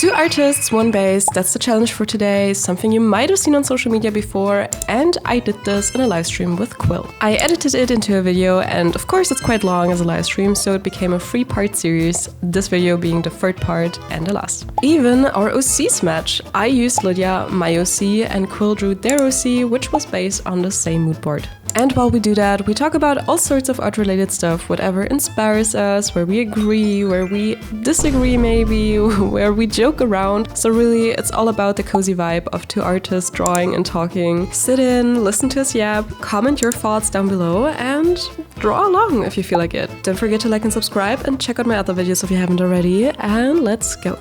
Two artists, one base, that's the challenge for today, something you might have seen on social media before, and I did this in a live stream with Quill. I edited it into a video, and of course it's quite long as a live stream, so it became a 3-part series, this video being the 3rd part and the last. Even our OCs match. I used Lydia, my OC, and Quill drew their OC, which was based on the same mood board. And while we do that, we talk about all sorts of art-related stuff, whatever inspires us, where we agree, where we disagree maybe, where we joke around. So really, it's all about the cozy vibe of two artists drawing and talking. Sit in, listen to us yap, comment your thoughts down below, and draw along if you feel like it. Don't forget to like and subscribe, and check out my other videos if you haven't already, and let's go.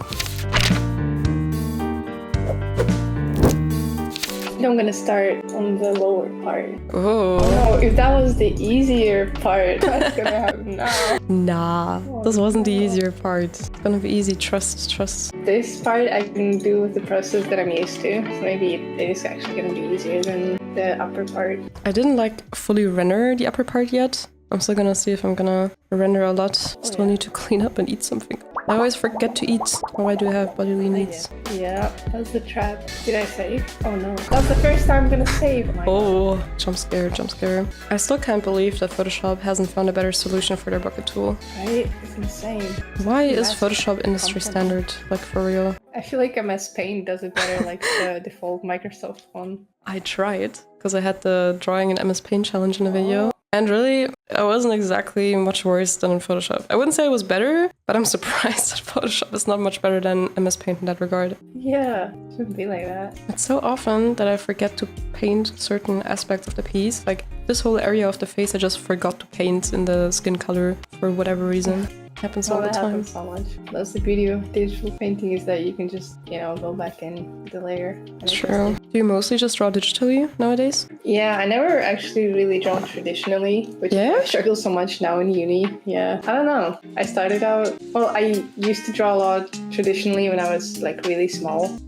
I'm gonna start on the lower part. Oh. No, if that was the easier part, what's gonna happen now? Nah, this wasn't the easier part. It's gonna be easy, trust. This part I can do with the process that I'm used to, so maybe it is actually gonna be easier than the upper part. I didn't fully render the upper part yet. I'm still gonna see if I'm gonna render a lot. Still need to clean up and eat something. I always forget to eat. Why do I have bodily needs? Yeah, that's the trap. Did I save? Oh no. That's the first time I'm gonna save. Oh, jump scare. I still can't believe that Photoshop hasn't found a better solution for their bucket tool. Right? It's insane. Why is Photoshop industry standard? Like, for real? I feel like MS Paint does it better, like the default Microsoft one. I tried, because I had the drawing in MS Paint challenge in a video. And really, I wasn't exactly much worse than in Photoshop. I wouldn't say it was better, but I'm surprised that Photoshop is not much better than MS Paint in that regard. Yeah, it shouldn't be like that. It's so often that I forget to paint certain aspects of the piece. Like this whole area of the face, I just forgot to paint in the skin color for whatever reason. Happens all the time. Happens so much. That's the beauty of digital painting, is that you can just, go back in the layer. True. Do you mostly just draw digitally nowadays? Yeah, I never actually really drawn traditionally, which I struggle so much now in uni. Yeah, I don't know. I started out, I used to draw a lot traditionally when I was really small.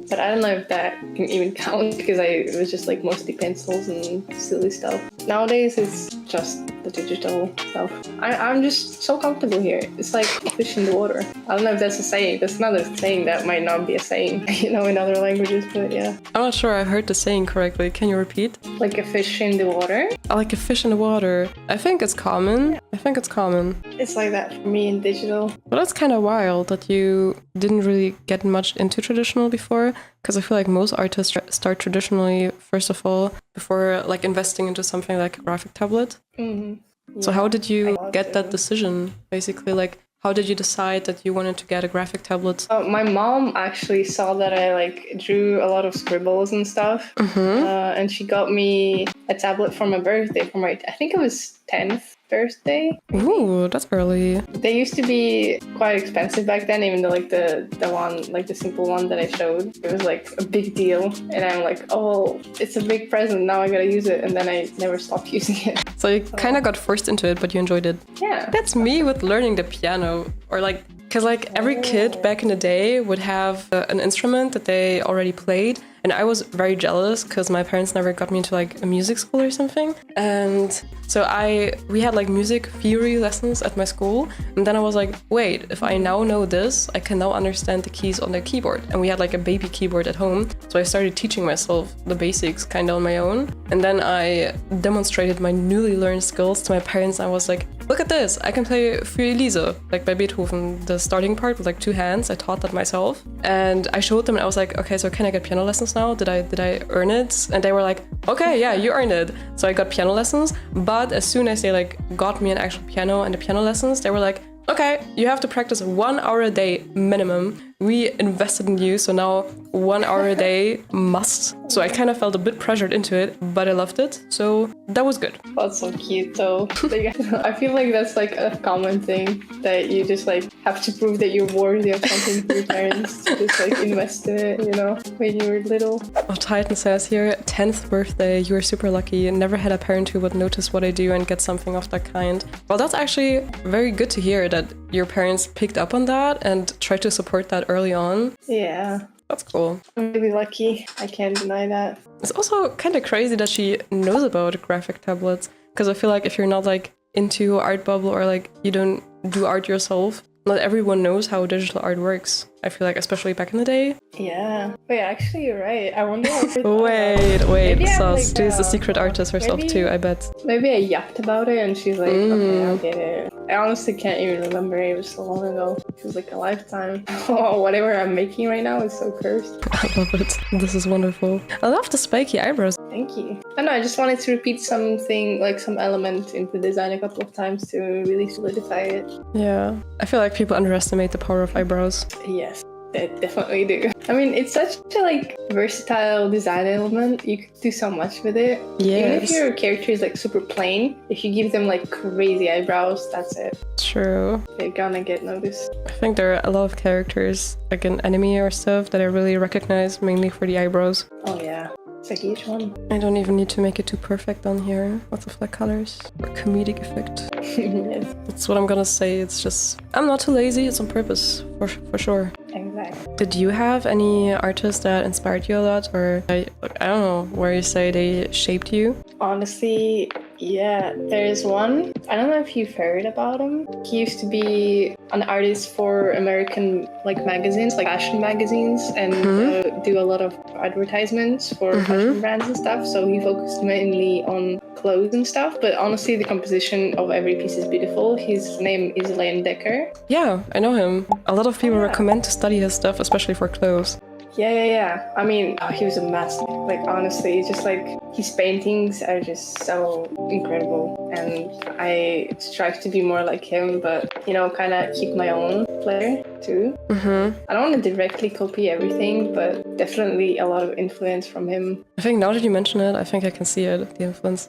But I don't know if that can even count, because it was just mostly pencils and silly stuff. Nowadays it's just the digital stuff. I'm just so comfortable here. It's like a fish in the water. I don't know if that's a saying. That's another saying that might not be a saying, in other languages, but yeah. I'm not sure I heard the saying correctly. Can you repeat? Like a fish in the water? I like a fish in the water. I think it's common. It's like that for me in digital. But that's kind of wild that you didn't really get much into traditional before, because I feel like most artists start traditionally, first of all, before investing into something like a graphic tablet. Mm-hmm. So how did you get that decision, basically? How did you decide that you wanted to get a graphic tablet? My mom actually saw that I drew a lot of scribbles and stuff, and she got me a tablet for my birthday, I think it was 10th birthday. Ooh, that's early. They used to be quite expensive back then, even though the one, the simple one that I showed, it was a big deal. And I'm it's a big present, now I gotta use it. And then I never stopped using it. So you kind of got forced into it, but you enjoyed it. Yeah. That's me with learning the piano, or because every kid back in the day would have an instrument that they already played. And I was very jealous because my parents never got me into a music school or something. And so we had music theory lessons at my school. And then I was wait, if I now know this, I can now understand the keys on the keyboard. And we had a baby keyboard at home. So I started teaching myself the basics kind of on my own. And then I demonstrated my newly learned skills to my parents. I was look at this, I can play Für Elise, by Beethoven, the starting part with 2 hands. I taught that myself. And I showed them and I was okay, so can I get piano lessons now? Did I earn it? And they were okay, yeah, you earned it. So I got piano lessons. But as soon as they got me an actual piano and the piano lessons, they were okay, you have to practice 1 hour a day minimum. We invested in you, so now 1 hour a day must. So I kind of felt a bit pressured into it, but I loved it, so that was good. That's so cute though. I feel that's a common thing, that you just have to prove that you're worthy of something to your parents, to just invest in it, when you were little. Oh, Titan says here, 10th birthday, you were super lucky. Never had a parent who would notice what I do and get something of that kind. Well, that's actually very good to hear that your parents picked up on that and tried to support that early on. Yeah. That's cool. I'm really lucky. I can't deny that. It's also kind of crazy that she knows about graphic tablets, because I feel if you're not into art bubble, or you don't do art yourself, not everyone knows how digital art works. I feel like, especially back in the day. Yeah. Wait, actually, you're right. I wonder if Wait, Sauce. She's a secret artist herself too, I bet. Maybe I yapped about it and she's like, okay, I'll get it. I honestly can't even remember. It was so long ago. It was like a lifetime. Oh, whatever I'm making right now is so cursed. I love it. This is wonderful. I love the spiky eyebrows. Thank you. I know, I just wanted to repeat something, like some element in the design a couple of times to really solidify it. Yeah. I feel like people underestimate the power of eyebrows. Yes. They definitely do. I mean, it's such a like versatile design element. You could do so much with it. Yes. Even if your character is like super plain, if you give them like crazy eyebrows, that's it. True. They're gonna get noticed. I think there are a lot of characters, like in anime or stuff, that I really recognize mainly for the eyebrows. Oh yeah. It's like each one. I don't even need to make it too perfect on here. Lots of like colors or comedic effect. Yes. That's what I'm gonna say. It's just, I'm not too lazy. It's on purpose, for sure. Exactly. Did you have any artists that inspired you a lot, or I don't know, where you say they shaped you? Honestly, yeah, there's one. I don't know if you've heard about him. He used to be an artist for American like magazines, like fashion magazines, and do a lot of advertisements for fashion brands and stuff. So he focused mainly on clothes and stuff. But honestly, the composition of every piece is beautiful. His name is Lane Decker. Yeah, I know him. A lot of people recommend to study his stuff, especially for clothes. Yeah. I mean, he was a master. Like, honestly, it's just like his paintings are just so incredible. And I strive to be more like him, but, you know, kind of keep my own flair too. I don't want to directly copy everything, but definitely a lot of influence from him. I think now that you mention it, I think I can see it, the influence.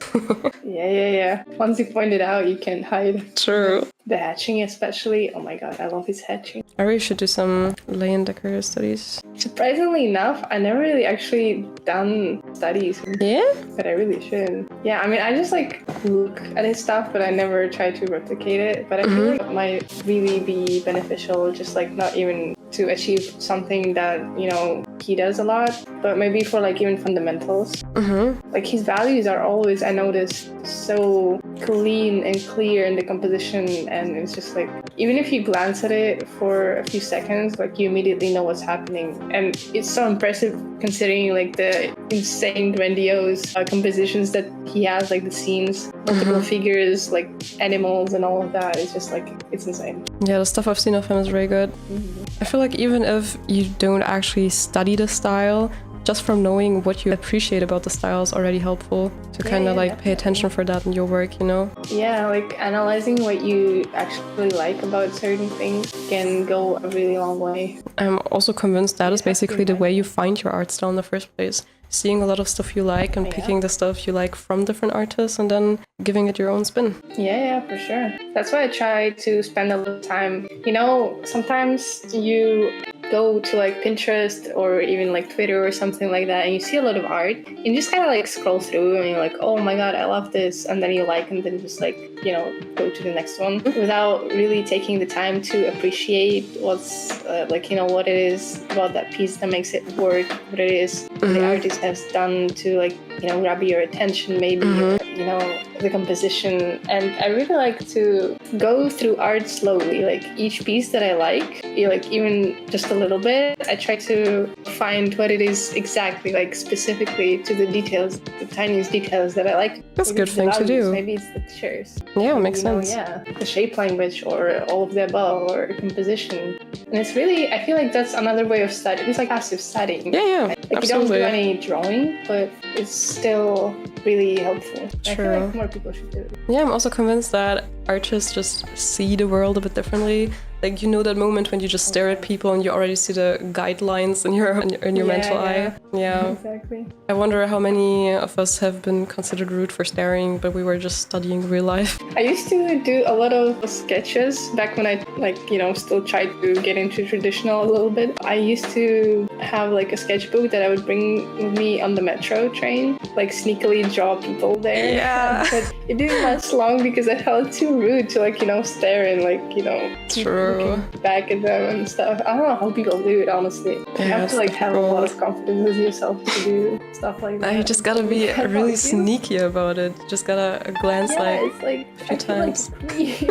Yeah. Once you point it out, you can't hide. True. The hatching especially. Oh my god, I love his hatching. I really should do some Lane Decker studies. Surprisingly enough, I never really actually done studies. Yeah? But I really should. Yeah, I mean, I just like look at his stuff, but I never try to replicate it. But I feel like it might really be beneficial, just like not even to achieve something that, you know, he does a lot, but maybe for like even fundamentals. Like his values are always, I noticed, so clean and clear in the composition, and it's just like, even if you glance at it for a few seconds, like you immediately know what's happening. And it's so impressive considering like the insane grandiose compositions that he has, like the scenes, multiple figures, like animals and all of that. It's just like, it's insane. Yeah, the stuff I've seen of him is very good. I feel like even if you don't actually study the style, just from knowing what you appreciate about the style is already helpful to kind of like pay attention for that in your work, you know? Yeah, like analyzing what you actually like about certain things can go a really long way. I'm also convinced that is basically the way you find your art style in the first place. Seeing a lot of stuff you like and picking the stuff you like from different artists and then giving it your own spin. Yeah, for sure. That's why I try to spend a little time. You know, sometimes you go to like Pinterest or even like Twitter or something like that and you see a lot of art and you just kind of like scroll through and you're like, oh my god, I love this, and then you like and then just like, you know, go to the next one without really taking the time to appreciate what's like, you know, what it is about that piece that makes it work, what it is the artist has done to like, you know, grab your attention maybe, or, you know, the composition. And I really like to go through art slowly, like each piece that I like, even just a little bit, I try to find what it is exactly, like specifically to the details, the tiniest details that I like. That's a good thing to do. Maybe it's the pictures. Yeah, it makes sense. Yeah, the shape language or all of the above or composition. And it's really, I feel like that's another way of studying. It's like passive studying. Yeah, like absolutely. You don't do any drawing, but it's still really helpful. True. I feel like more people should do it. Yeah, I'm also convinced that artists just see the world a bit differently. Like, you know that moment when you just stare at people and you already see the guidelines in your mental eye. Yeah. Exactly. I wonder how many of us have been considered rude for staring, but we were just studying real life. I used to do a lot of sketches back when I, like, you know, still tried to get into traditional a little bit. I used to have like a sketchbook that I would bring with me on the metro train, like sneakily draw people there. Yeah. But it didn't last long because I felt too rude to, like, you know, stare and like, you know, True. back at them and stuff. I don't know how people do it, honestly. You have to like have a lot of confidence with yourself to do stuff like that. You just gotta be really sneaky about it. Just gotta glance it's like a few times. Like,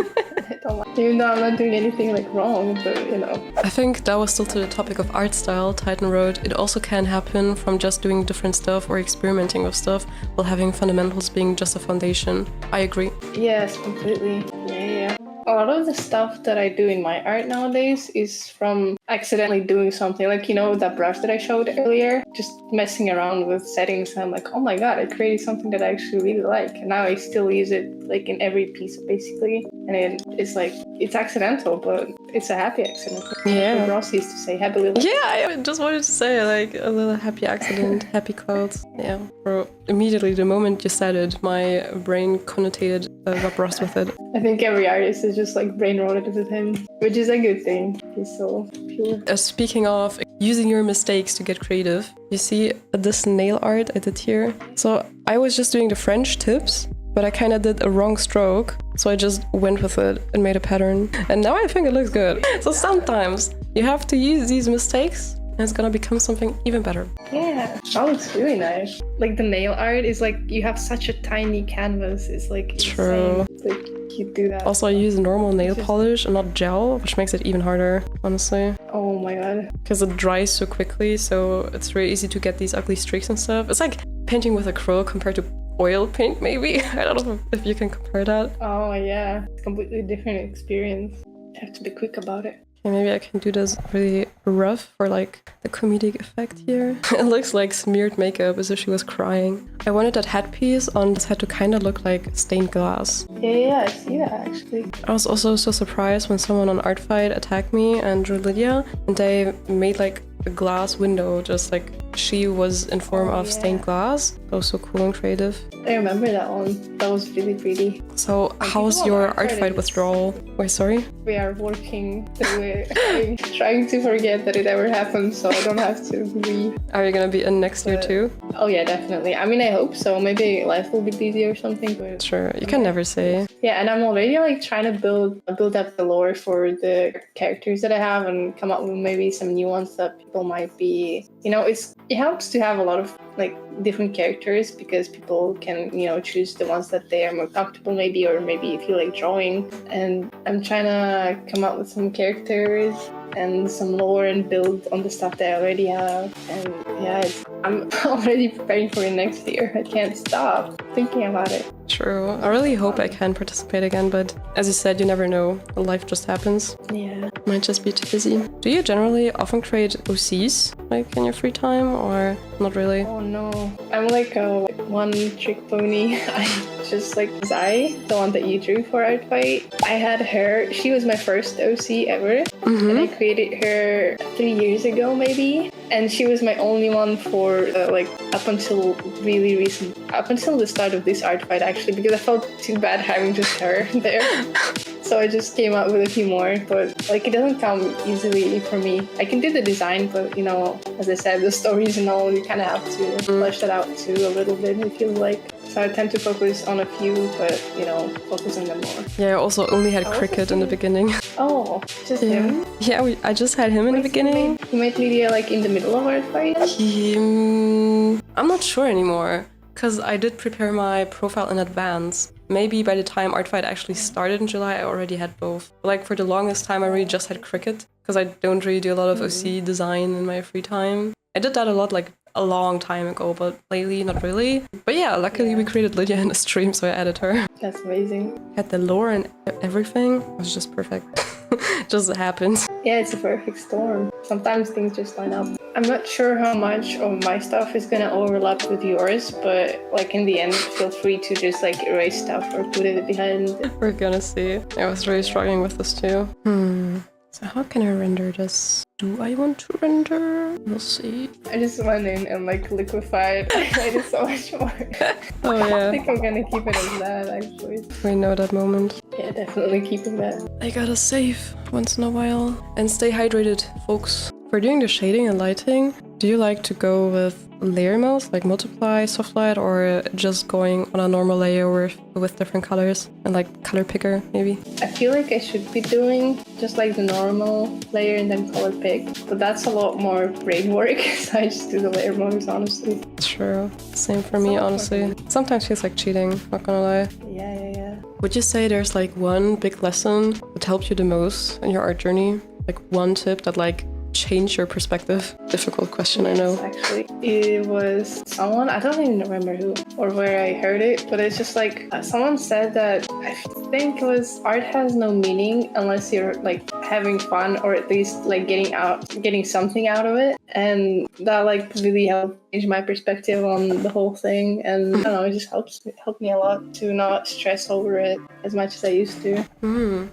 I Come on. Even though I'm not doing anything like wrong, but you know. I think that was still to the topic of art style. Titan wrote, it also can happen from just doing different stuff or experimenting with stuff while having fundamentals being just a foundation. I agree. Yes, completely. Yeah. A lot of the stuff that I do in my art nowadays is from accidentally doing something. Like, you know, that brush that I showed earlier, just messing around with settings. And I'm like, oh my God, I created something that I actually really like. And now I still use it like in every piece basically. And it's like, it's accidental, but it's a happy accident. Yeah. Ross used to say happy little. Yeah, I just wanted to say like a little happy accident, happy clouds. Yeah. Or immediately the moment you said it, my brain connotated Bob Ross with it. I think every artist is just like brain rotted with him, which is a good thing. He's so pure. Speaking of using your mistakes to get creative, you see this nail art I did here? So I was just doing the French tips, but I kind of did a wrong stroke. So I just went with it and made a pattern. And now I think it looks good. So sometimes you have to use these mistakes and it's gonna become something even better. Yeah, that looks really nice. Like the nail art is like, you have such a tiny canvas. It's like true. Insane. Like you do that. Also, I use normal nail polish and not gel, which makes it even harder, honestly. Oh my God. Because it dries so quickly, so it's really easy to get these ugly streaks and stuff. It's like painting with acrylic compared to oil paint, maybe. I don't know if you can compare that. Oh yeah, it's a completely different experience. You have to be quick about it. Okay, maybe I can do this really rough for like the comedic effect here. It looks like smeared makeup as if she was crying. I wanted that headpiece on this head to kind of look like stained glass. Yeah, I see that actually. I was also so surprised when someone on Artfight attacked me and drew Lydia, and they made like a glass window, just like she was in form of stained glass. That was so cool and creative. I remember that one. That was really pretty. So how's your Fight Withdrawal? Wait, sorry? We are working through it. I'm trying to forget that it ever happened so I don't have to grieve. Are you gonna be in next year too? Oh yeah, definitely. I mean, I hope so. Maybe life will be busy or something. But sure, you can never say. Yeah, and I'm already like trying to build up the lore for the characters that I have and come up with maybe some new ones that people might be, you know, it helps to have a lot of like different characters because people can, you know, choose the ones that they are more comfortable maybe, or maybe if you like drawing. And I'm trying to come up with some characters and some lore and build on the stuff that I already have. And yeah, I'm already preparing for it next year. I can't stop thinking about it. True. I really hope I can participate again, but as you said, you never know. Life just happens. Yeah. Might just be too busy. Do you generally often create OCs, like in your free time, or not really? Oh no. I'm like a one-trick pony. I just like Zai, the one that you drew for Art Fight. I had her. She was my first OC ever. Mm-hmm. And I created her 3 years ago, maybe. And she was my only one for like up until really recent, up until the start of this Art Fight actually, because I felt too bad having just her there. So I just came up with a few more, but like it doesn't come easily for me. I can do the design, but you know, as I said, the stories and all, you kind of have to flesh that out too a little bit, it feels like. So I tend to focus on a few, but you know, focus on them more. Yeah, I also only had Cricket in the beginning. Oh, just him? Yeah, I just had him in the beginning. You made Lydia like in the middle of Art Fight? I'm not sure anymore, because I did prepare my profile in advance. Maybe by the time Art Fight actually started in July, I already had both. Like for the longest time, I really just had Cricket, because I don't really do a lot of OC design in my free time. I did that a lot like a long time ago, but lately not really. But yeah, luckily we created Lydia in a stream, so I added her. That's amazing. Had the lore and everything. It was just perfect. Just happened. Yeah, it's a perfect storm. Sometimes things just line up. I'm not sure how much of my stuff is gonna overlap with yours, but like in the end, feel free to just like erase stuff or put it behind. We're gonna see. I was really struggling with this too. So how can I render this? Do I want to render? We'll see. I just went in and like liquefied. I made it so much more. Oh yeah. I think I'm gonna keep it as that actually. We know that moment. Yeah, definitely keeping that. I gotta save once in a while. And stay hydrated, folks. For doing the shading and lighting, do you like to go with layer modes, like multiply, soft light, or just going on a normal layer with different colors and like color picker, maybe? I feel like I should be doing just like the normal layer and then color pick, but that's a lot more brain work, so I just do the layer modes, honestly. True. Same for me, honestly. Sometimes feels like cheating, not gonna lie. Yeah. Would you say there's like one big lesson that helped you the most in your art journey? Like one tip that like changed your perspective? Difficult question, I know. Actually, it was someone, I don't even remember who or where I heard it, but it's just like someone said that, I think it was, art has no meaning unless you're like having fun or at least like getting something out of it. And that like really helped change my perspective on the whole thing. And I don't know, it just helped me a lot to not stress over it as much as I used to.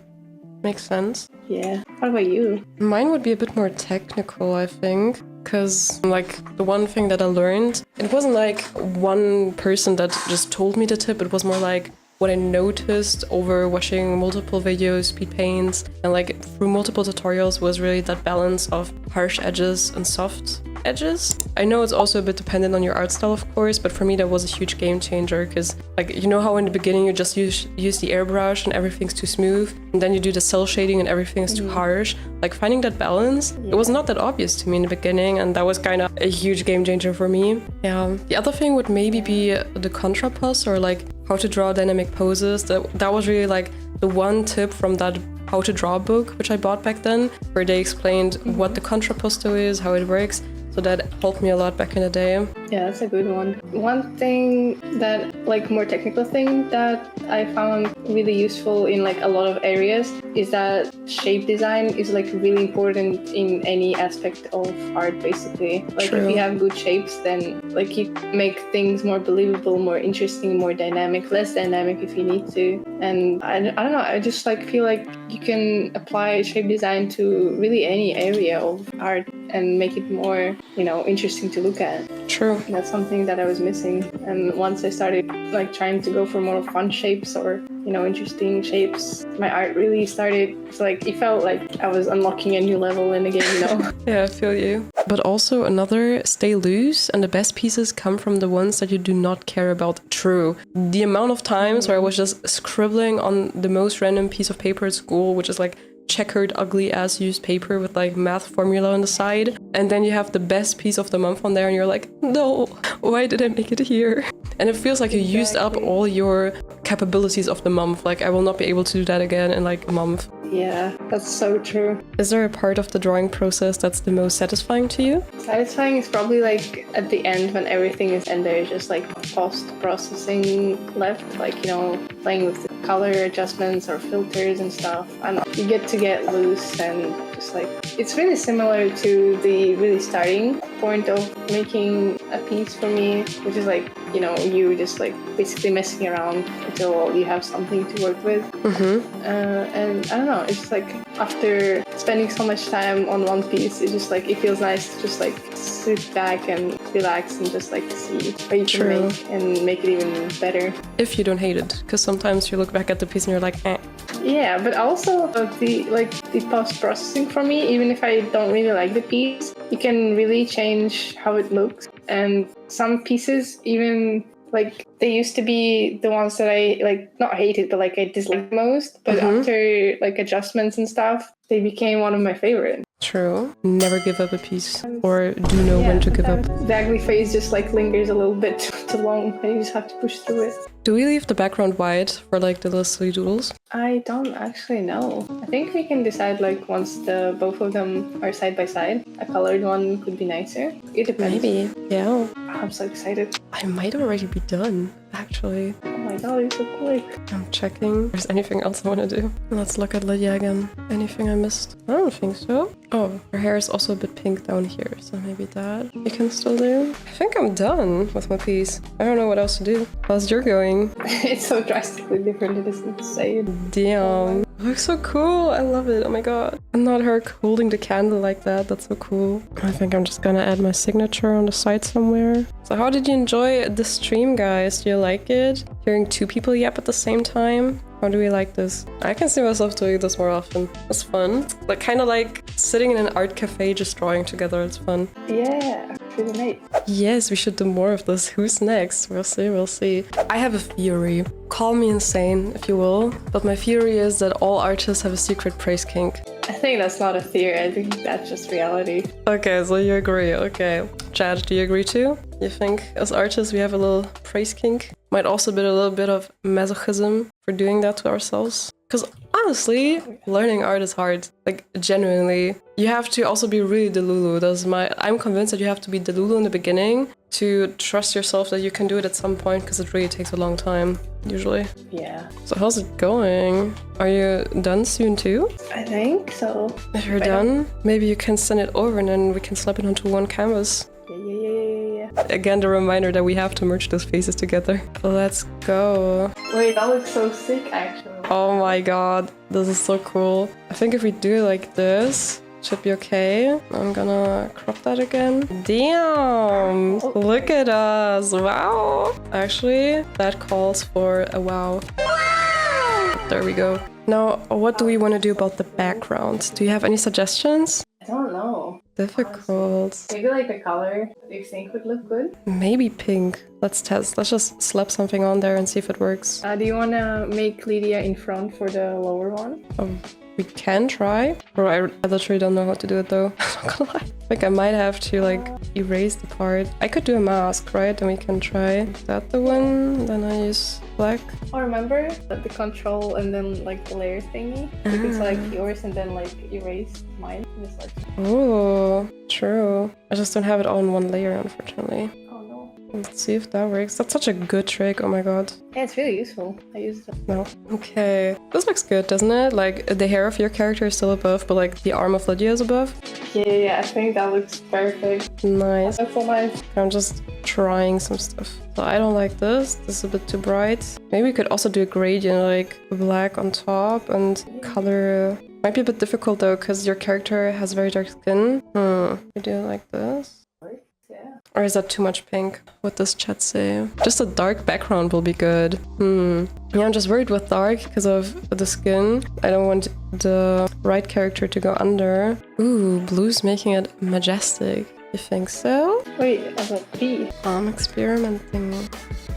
Makes sense. Yeah. How about you? Mine would be a bit more technical, I think. Because, like, the one thing that I learned, it wasn't like one person that just told me the tip. It was more like what I noticed over watching multiple videos, Speedpaints, and like through multiple tutorials was really that balance of harsh edges and soft edges. I know it's also a bit dependent on your art style, of course, but for me that was a huge game changer because, like, you know how in the beginning you just use the airbrush and everything's too smooth, and then you do the cell shading and everything is too harsh. Like, finding that balance, it was not that obvious to me in the beginning, and that was kind of a huge game changer for me. Yeah. The other thing would maybe be the contrapose, or like how to draw dynamic poses. That was really like the one tip from that how to draw book, which I bought back then, where they explained what the contrapposto is, how it works. So that helped me a lot back in the day. Yeah, that's a good one. One thing that, like, more technical thing that I found really useful in like a lot of areas is that shape design is like really important in any aspect of art, basically. Like, True. if you have good shapes, then like you make things more believable, more interesting, more dynamic, less dynamic if you need to. And I don't know, I just like feel like you can apply shape design to really any area of art and make it more, you know, interesting to look at. True. That's something that I was missing. And once I started like trying to go for more fun shapes or, you know, interesting shapes, my art really started, it's like, it felt like I was unlocking a new level in the game, you know? Yeah, I feel you. But also another, stay loose, and the best pieces come from the ones that you do not care about. True. The amount of times where I was just scribbling on the most random piece of paper at school, which is like checkered, ugly ass used paper with like math formula on the side, and then you have the best piece of the month on there and you're like, no, why did I make it here? And it feels like you used up all your capabilities of the month. Like, I will not be able to do that again in like a month. Yeah, that's so true. Is there a part of the drawing process that's the most satisfying to you? Satisfying is probably like at the end when everything is and there's just like post-processing left, like, you know, playing with the color adjustments or filters and stuff. I don't know, you get to get loose and just like, it's really similar to the really starting point of making a piece for me, which is like, you know, you just like basically messing around until you have something to work with. And I don't know, it's like after spending so much time on one piece, it's just like, it feels nice to just like sit back and relax and just like see what you can make and make it even better. If you don't hate it, because sometimes you look back at the piece and you're like, eh. Yeah, but also the post-processing for me, even if I don't really like the piece, you can really change how it looks. And some pieces, even like, they used to be the ones that I like not hated, but like I disliked most. But after like adjustments and stuff, they became one of my favorites. True. Never give up a piece, or do know when to give up. The ugly face just like lingers a little bit too long, and you just have to push through it. Do we leave the background white for like the little silly doodles? I don't actually know. I think we can decide like once the both of them are side by side. A colored one could be nicer. It depends. Maybe. Yeah. I'm so excited. I might already be done, actually. Oh my god, you're so quick. I'm checking if there's anything else I want to do. Let's look at Lydia again. Anything I missed? I don't think so. Oh, her hair is also a bit pink down here, so maybe that you can still do. I think I'm done with my piece. I don't know what else to do. How's your going? It's so drastically different, it is insane. Damn. It looks so cool. I love it. Oh my god. And not her holding the candle like that. That's so cool. I think I'm just gonna add my signature on the side somewhere. So how did you enjoy the stream, guys? Do you like it? Hearing two people yap at the same time? How do we like this? I can see myself doing this more often. It's fun. Like, kind of like sitting in an art cafe just drawing together. It's fun. Yeah, really nice. Yes, we should do more of this. Who's next? We'll see, we'll see. I have a theory. Call me insane, if you will. But my theory is that all artists have a secret praise kink. I think that's not a theory. I think that's just reality. Okay, so you agree. Okay. Chad, do you agree too? You think as artists we have a little praise kink? Might also be a little bit of masochism for doing that to ourselves. Because honestly, learning art is hard. Like, genuinely. You have to also be really delulu. I'm convinced that you have to be delulu in the beginning to trust yourself that you can do it at some point, because it really takes a long time, usually. Yeah. So how's it going? Are you done soon too? I think so. If you're done, maybe you can send it over and then we can slap it onto one canvas. Yeah. Again, the reminder that we have to merge those faces together. Let's go. Wait, that looks so sick, actually. Oh my god, this is so cool. I think if we do it like this, it should be okay. I'm gonna crop that again. Damn! Look at us! Wow! Actually, that calls for a wow. There we go. Now, what do we want to do about the background? Do you have any suggestions? I don't know. Difficult. Maybe like the color you think would look good? Maybe pink. Let's test. Let's just slap something on there and see if it works. Do you want to make Lydia in front for the lower one? We can try. Bro, I literally don't know how to do it though. I'm not gonna lie. Like, I might have to like erase the part. I could do a mask, right? Then we can try. Is that the one? Then I use black. Oh, remember the control and then like the layer thingy? If it's like yours and then like erase mine. Just like... Oh, true. I just don't have it all in one layer, unfortunately. Oh no. Let's see if that works. That's such a good trick. Oh my god. Yeah, it's really useful. I use it. No. Okay. This looks good, doesn't it? Like, the hair of your character is still above, but like the arm of Lydia is above. Yeah, I think that looks perfect. Nice. That's so nice. I'm just trying some stuff. So I don't like this. This is a bit too bright. Maybe we could also do a gradient, like black on top and color. Might be a bit difficult though, because your character has very dark skin. We do it like this. Yeah. Or is that too much pink? What does chat say? Just a dark background will be good. Yeah, I'm just worried with dark because of the skin. I don't want the right character to go under. Ooh, blue's making it majestic. You think so? Wait, as a B. I'm experimenting.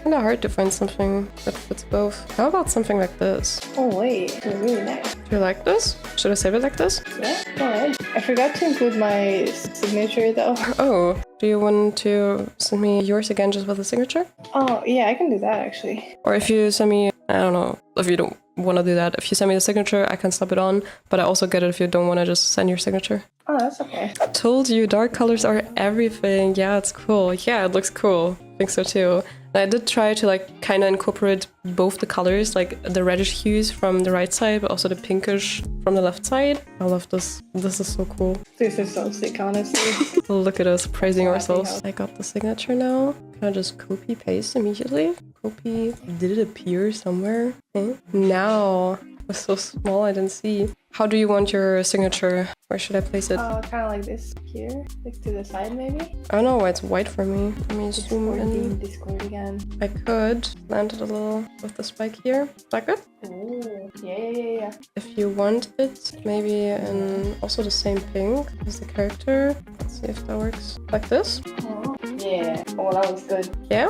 Kinda hard to find something that fits both. How about something like this? Oh wait, it's really nice. Do you like this? Should I save it like this? Yeah, go ahead. I forgot to include my signature though. Oh, do you want to send me yours again just with a signature? Oh yeah, I can do that actually. Or if you send me, I don't know, if you don't want to do that, if you send me the signature, I can slap it on, but I also get it if you don't want to just send your signature. Oh, that's okay. Told you, dark colors are everything. Yeah, it's cool. Yeah, it looks cool. I think so too. And I did try to like kind of incorporate both the colors, like the reddish hues from the right side, but also the pinkish from the left side. I love this. This is so cool. This is so sick, honestly. Look at us praising ourselves. I got the signature now. Can I just copy paste immediately? Copy. Did it appear somewhere? Now. It was so small, I didn't see. How do you want your signature? Where should I place it? Kind of like this here, like to the side maybe. I don't know why it's white for me. Let me zoom in. Discord again. I could land it a little with the spike here. Is that good? Oh, yeah. If you want it, maybe in also the same pink as the character. Let's see if that works. Like this? Oh, yeah. Oh, that was good. Yeah?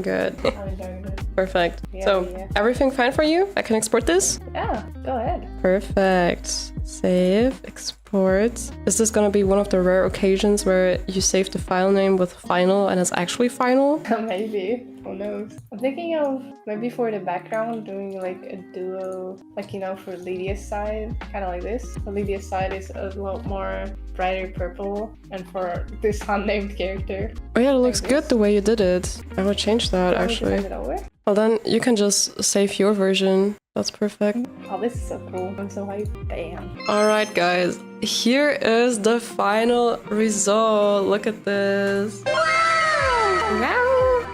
Good. I enjoyed it. Perfect. Yeah, so, yeah. Everything fine for you? I can export this? Yeah, go ahead. Perfect. Save, export. Is this gonna be one of the rare occasions where you save the file name with final and it's actually final? Maybe. Who knows? I'm thinking of maybe for the background doing like a duo, like you know, for Lydia's side, kind of like this. So Lydia's side is a lot more brighter purple, and for this unnamed character. Oh yeah, it looks good the way you did it. I would change that actually. Send it over? Well then you can just save your version. That's perfect. Oh, this is so cool. I'm so hyped. Damn. Alright guys, here is the final result. Look at this. Wow!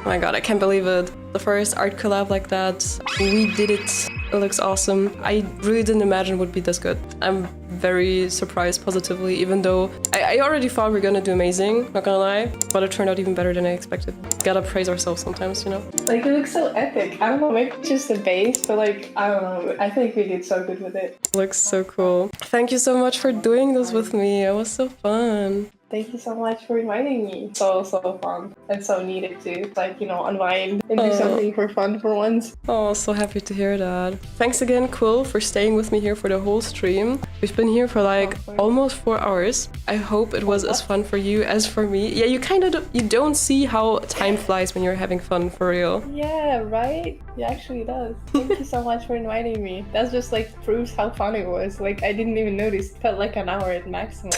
Oh my god, I can't believe it. The first art collab like that. We did it. It looks awesome. I really didn't imagine it would be this good. I'm very surprised positively, even though I already thought we were gonna do amazing, not gonna lie, but it turned out even better than I expected. Gotta praise ourselves sometimes, you know? Like, it looks so epic. I don't know, maybe it's just the base, but like, I don't know. I think we did so good with it. Looks so cool. Thank you so much for doing this with me. It was so fun. Thank you so much for inviting me. So fun. and so needed to, like, you know, unwind and do something for fun for once. Oh, so happy to hear that. Thanks again, Quill, for staying with me here for the whole stream. We've been here for like almost 4 hours. I hope it was as fun for you as for me. Yeah, you kind of you don't see how time flies when you're having fun, for real. Yeah, right? It actually does. Thank you so much for inviting me. That just like proves how fun it was. Like, I didn't even notice. It felt like an hour at maximum.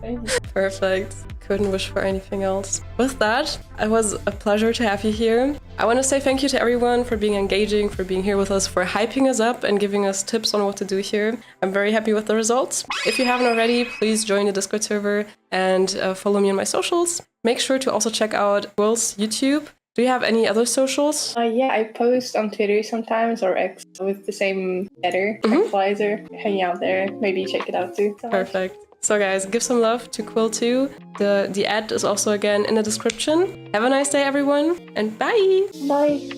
Thank you. Perfect. Couldn't wish for anything else. With that, it was a pleasure to have you here. I want to say thank you to everyone for being engaging, for being here with us, for hyping us up and giving us tips on what to do here. I'm very happy with the results. If you haven't already, please join the Discord server and follow me on my socials. Make sure to also check out Will's YouTube. Do you have any other socials? Yeah, I post on Twitter sometimes, or X, with the same header, Xlizer. Hang out there. Maybe check it out too. Perfect. So guys, give some love to Quill too. The ad is also again in the description. Have a nice day, everyone, and bye! Bye!